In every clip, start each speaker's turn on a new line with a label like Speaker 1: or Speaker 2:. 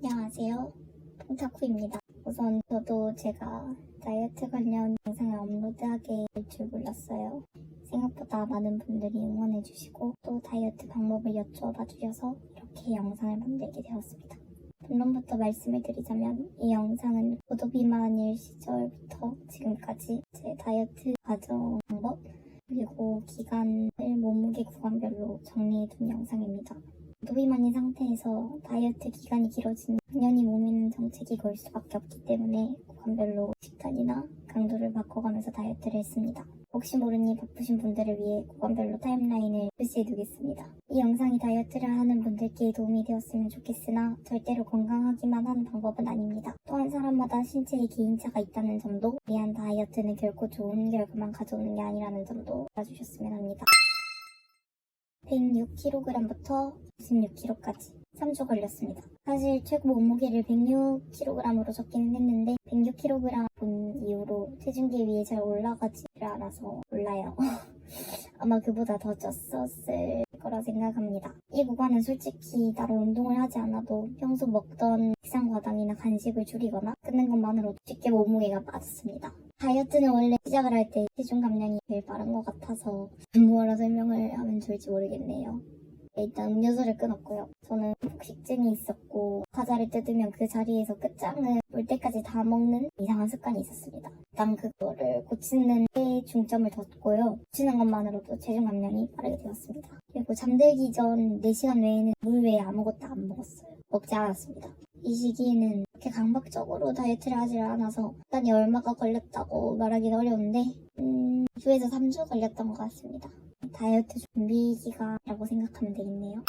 Speaker 1: 안녕하세요. 퐁타쿠입니다. 우선 저도 제가 다이어트 관련 영상을 업로드하게 될 줄 몰랐어요. 생각보다 많은 분들이 응원해주시고 또 다이어트 방법을 여쭈어봐 주셔서 이렇게 영상을 만들게 되었습니다. 본론부터 말씀을 드리자면 이 영상은 고도비만일 시절부터 지금까지 제 다이어트 과정 방법 그리고 기간을 몸무게 구간별로 정리해둔 영상입니다. 고도비만인 상태에서 다이어트 기간이 길어지면 당연히 몸에는 정책이 걸 수밖에 없기 때문에 구간별로 식단이나 강도를 바꿔가면서 다이어트를 했습니다. 혹시 모르니 바쁘신 분들을 위해 구간별로 타임라인을 표시해두겠습니다. 이 영상이 다이어트를 하는 분들께 도움이 되었으면 좋겠으나 절대로 건강하기만 하는 방법은 아닙니다. 또한 사람마다 신체에 개인차가 있다는 점도 위한 다이어트는 결코 좋은 결과만 가져오는 게 아니라는 점도 알아주셨으면 합니다. 106kg부터 96kg까지 3주 걸렸습니다. 사실 최고 몸무게를 106kg으로 적기는 했는데 106kg 본 이후로 체중계 위에 잘 올라가지를 않아서 몰라요. 아마 그보다 더 쪘었을 거라 생각합니다. 이 구간은 솔직히 따로 운동을 하지 않아도 평소 먹던 식상 과당이나 간식을 줄이거나 끊는 것만으로도 쉽게 몸무게가 빠졌습니다. 다이어트는 원래 시작을 할 때 체중 감량이 제일 빠른 것 같아서 뭐라 설명을 하면 좋을지 모르겠네요. 일단 음료수를 끊었고요. 저는 폭식증이 있었고 과자를 뜯으면 그 자리에서 끝장을 볼 때까지 다 먹는 이상한 습관이 있었습니다. 일단 그거를 고치는 데 중점을 뒀고요. 고치는 것만으로도 체중 감량이 빠르게 되었습니다. 그리고 잠들기 전 4시간 외에는 물 외에 아무것도 안 먹었어요. 먹지 않았습니다. 이 시기에는 그렇게 강박적으로 다이어트를 하지를 않아서 시간이 얼마가 걸렸다고 말하기는 어려운데 2주에서 3주 걸렸던 것 같습니다. 다이어트 준비 기간이라고 생각하면 되겠네요.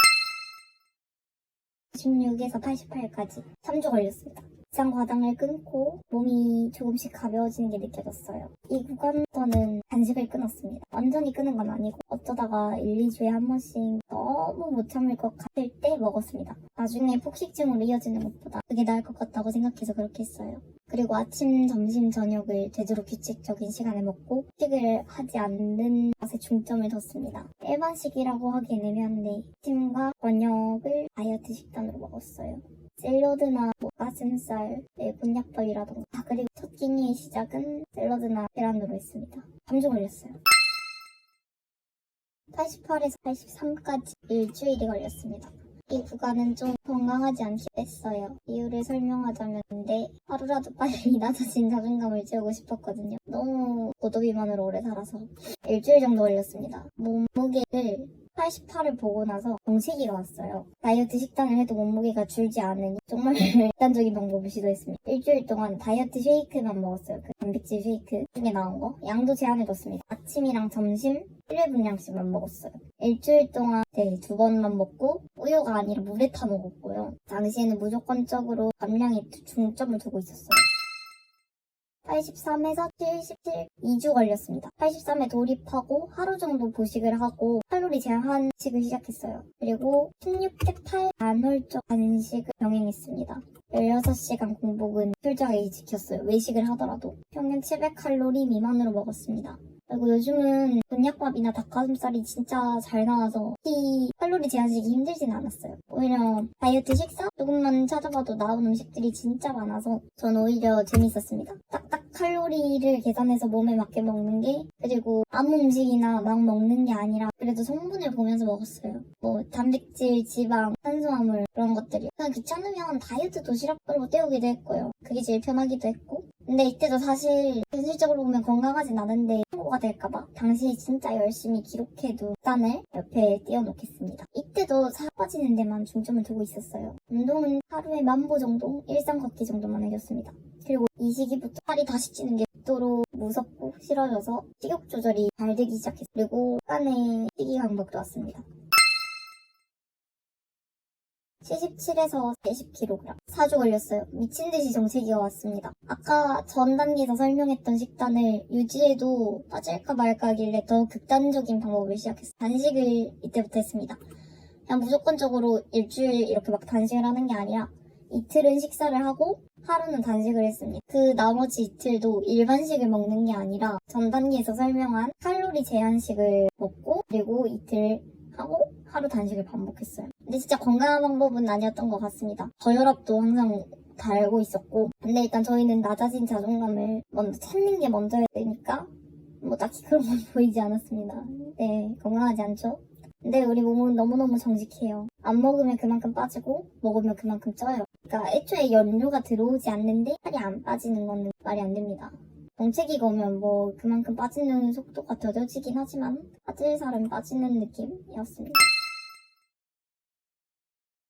Speaker 1: 96에서 88까지 3주 걸렸습니다. 식상 과당을 끊고 몸이 조금씩 가벼워지는 게 느껴졌어요. 이 구간부터는 간식을 끊었습니다. 완전히 끊은 건 아니고 어쩌다가 1, 2주에 한 번씩 너무 못 참을 것 같을 때 먹었습니다. 나중에 폭식증으로 이어지는 것보다 그게 나을 것 같다고 생각해서 그렇게 했어요. 그리고 아침, 점심, 저녁을 되도록 규칙적인 시간에 먹고 식을 하지 않는 것에 중점을 뒀습니다. 일반식이라고 하기엔 애매한데 아침과 저녁을 다이어트 식단으로 먹었어요. 샐러드나 가슴살, 곤약밥이라던가 그리고 첫 끼니의 시작은 샐러드나 계란으로 했습니다. 3주 걸렸어요. 88에서 83까지 일주일이 걸렸습니다. 이 구간은 좀 건강하지 않게 됐어요. 이유를 설명하자면인데 하루라도 빨리 낮아진 자존감을 채우고 싶었거든요. 너무 고도비만으로 오래 살아서 일주일 정도 걸렸습니다. 몸무게를 88을 보고 나서 정체기가 왔어요. 다이어트 식단을 해도 몸무게가 줄지 않으니 정말 극단적인 방법을 시도했습니다. 일주일 동안 다이어트 쉐이크만 먹었어요. 그 단백질 쉐이크 중에 나온 거. 양도 제한해뒀습니다. 아침이랑 점심 1회분량씩만 먹었어요. 일주일 동안 2번만 먹고 우유가 아니라 물에 타 먹었고요. 당시에는 무조건적으로 감량에 중점을 두고 있었어요. 83에서 77, 2주 걸렸습니다. 83에 돌입하고 하루 정도 보식을 하고 칼로리 제한식을 시작했어요. 그리고 16대 8 간헐적 간식을 병행했습니다. 16시간 공복은 철저하게 지켰어요. 외식을 하더라도. 평균 700칼로리 미만으로 먹었습니다. 그리고 요즘은 곤약밥이나 닭가슴살이 진짜 잘 나와서 이 칼로리 제한식이 힘들진 않았어요. 오히려 다이어트 식사? 조금만 찾아봐도 나온 음식들이 진짜 많아서 전 오히려 재밌었습니다. 딱딱 칼로리를 계산해서 몸에 맞게 먹는 게 그리고 아무 음식이나 막 먹는 게 아니라 그래도 성분을 보면서 먹었어요. 단백질, 지방, 탄수화물 그런 것들이 그냥 귀찮으면 다이어트 도시락으로 때우기도 했고요. 그게 제일 편하기도 했고 근데 이때도 사실 현실적으로 보면 건강하진 않은데 홍보가 될까봐 당시에 진짜 열심히 기록해둔 식단을 옆에 띄워놓겠습니다. 이때도 살 빠지는 데만 중점을 두고 있었어요. 운동은 하루에 10,000보 정도, 일상 걷기 정도만 해줬습니다. 그리고 이 시기부터 살이 다시 찌는 게 극도로 무섭고 싫어져서 식욕 조절이 잘 되기 시작했어요. 그리고 약간의 식이 강박도 왔습니다. 77에서 70kg 4주 걸렸어요. 미친듯이 정체기가 왔습니다. 아까 전 단계에서 설명했던 식단을 유지해도 빠질까 말까 하길래 더 극단적인 방법을 시작했어요. 단식을 이때부터 했습니다. 그냥 무조건적으로 일주일 이렇게 막 단식을 하는 게 아니라 이틀은 식사를 하고 하루는 단식을 했습니다. 그 나머지 이틀도 일반식을 먹는 게 아니라 전 단계에서 설명한 칼로리 제한식을 먹고 그리고 이틀 하고 하루 단식을 반복했어요. 근데 진짜 건강한 방법은 아니었던 것 같습니다. 저혈압도 항상 달고 있었고, 근데 일단 저희는 낮아진 자존감을 먼저 찾는 게 먼저야 되니까 뭐 딱히 그런 건 보이지 않았습니다. 네, 건강하지 않죠? 근데 우리 몸은 너무너무 정직해요. 안 먹으면 그만큼 빠지고 먹으면 그만큼 쪄요. 그러니까 애초에 연료가 들어오지 않는데 살이 안 빠지는 건 말이 안 됩니다. 정체기가 오면 뭐 그만큼 빠지는 속도가 더뎌지긴 하지만 빠질 살은 빠지는 느낌이었습니다.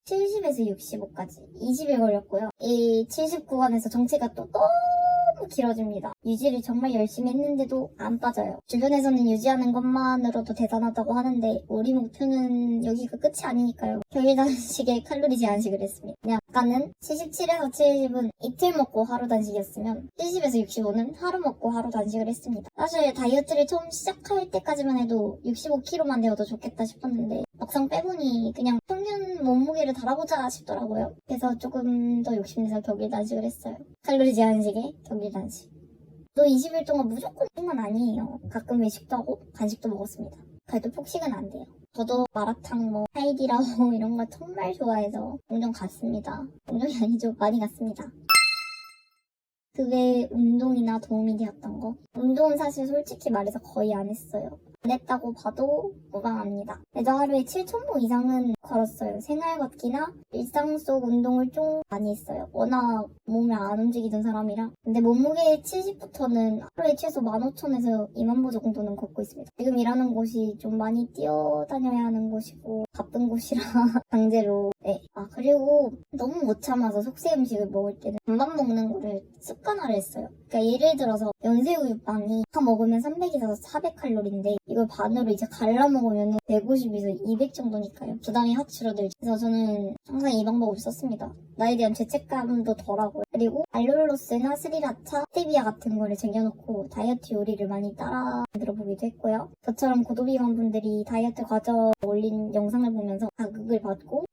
Speaker 1: 70에서 65까지 20일 걸렸고요. 이 70 구간에서 정체가 또 너무 길어집니다. 유지를 정말 열심히 했는데도 안 빠져요. 주변에서는 유지하는 것만으로도 대단하다고 하는데 우리 목표는 여기가 끝이 아니니까요. 평일 단식에 칼로리 제한식을 했습니다. 그냥 아까는 77에서 70은 이틀 먹고 하루 단식이었으면 70에서 65는 하루 먹고 하루 단식을 했습니다. 사실 다이어트를 처음 시작할 때까지만 해도 65kg만 되어도 좋겠다 싶었는데 막상 빼보니 그냥 평균 몸무게를 달아보자 싶더라고요. 그래서 조금 더 욕심내서 격일 단식을 했어요. 칼로리 제한식에 격일 단식. 또 20일 동안 무조건 건 아니에요. 가끔 외식도 하고 간식도 먹었습니다. 그래도 폭식은 안 돼요. 저도 마라탕, 하이디라고 이런 거 정말 좋아해서 종종 갔습니다. 종종이 아니죠. 많이 갔습니다. 그 외에 운동이나 도움이 되었던 거. 운동은 사실 솔직히 말해서 거의 안 했어요. 안 했다고 봐도 무방합니다. 그래도 하루에 7,000보 이상은 걸었어요. 생활 걷기나 일상 속 운동을 좀 많이 했어요. 워낙 몸을 안 움직이던 사람이라. 근데 몸무게 70부터는 하루에 최소 15,000에서 20,000보 정도는 걷고 있습니다. 지금 일하는 곳이 좀 많이 뛰어다녀야 하는 곳이고 바쁜 곳이라 강제로. 네. 그리고 너무 못 참아서 속세 음식을 먹을 때는 반반 먹는 거를 습관화를 했어요. 그러니까 예를 들어서 연세우유빵이 다 먹으면 300에서 400칼로리인데 이걸 반으로 이제 갈라 먹으면 150에서 200 정도니까요. 부담이 확 줄어들죠. 그래서 저는 항상 이 방법을 썼습니다. 나에 대한 죄책감도 덜하고요. 그리고 알룰로스나 스리라차, 스테비아 같은 거를 쟁여놓고 다이어트 요리를 많이 따라 만들어 보기도 했고요. 저처럼 고도비만 분들이 다이어트 과정 올린 영상을 보면서 자극을 받고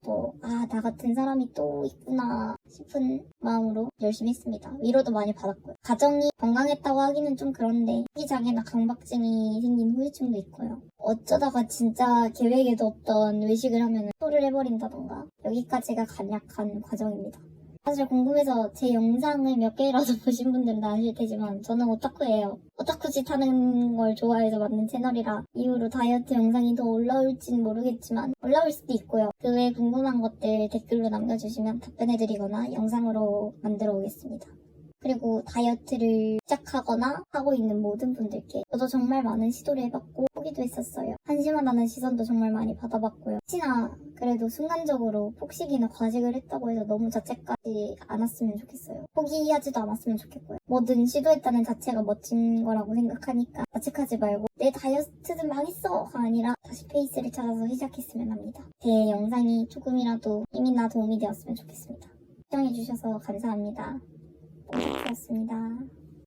Speaker 1: 나 같은 사람이 또 있구나 싶은 마음으로 열심히 했습니다. 위로도 많이 받았고요. 가정이 건강했다고 하기는 좀 그런데 식이장애나 강박증이 생긴 후유증도 있고요. 어쩌다가 진짜 계획에도 없던 외식을 하면 토를 해버린다던가 여기까지가 간략한 과정입니다. 사실 궁금해서 제 영상을 몇 개라도 보신 분들은 아실 테지만 저는 오타쿠예요. 오타쿠 짓 하는 걸 좋아해서 만든 채널이라 이후로 다이어트 영상이 더 올라올진 모르겠지만 올라올 수도 있고요. 그 외에 궁금한 것들 댓글로 남겨주시면 답변해드리거나 영상으로 만들어 오겠습니다. 그리고 다이어트를 시작하거나 하고 있는 모든 분들께 저도 정말 많은 시도를 해봤고 포기도 했었어요. 한심하다는 시선도 정말 많이 받아봤고요. 혹시나 그래도 순간적으로 폭식이나 과식을 했다고 해서 너무 자책하지 않았으면 좋겠어요. 포기하지도 않았으면 좋겠고요. 뭐든 시도했다는 자체가 멋진 거라고 생각하니까 자책하지 말고 내 다이어트는 망했어가 아니라 다시 페이스를 찾아서 시작했으면 합니다. 제 영상이 조금이라도 힘이나 도움이 되었으면 좋겠습니다. 시청해주셔서 감사합니다. 네, 고맙습니다.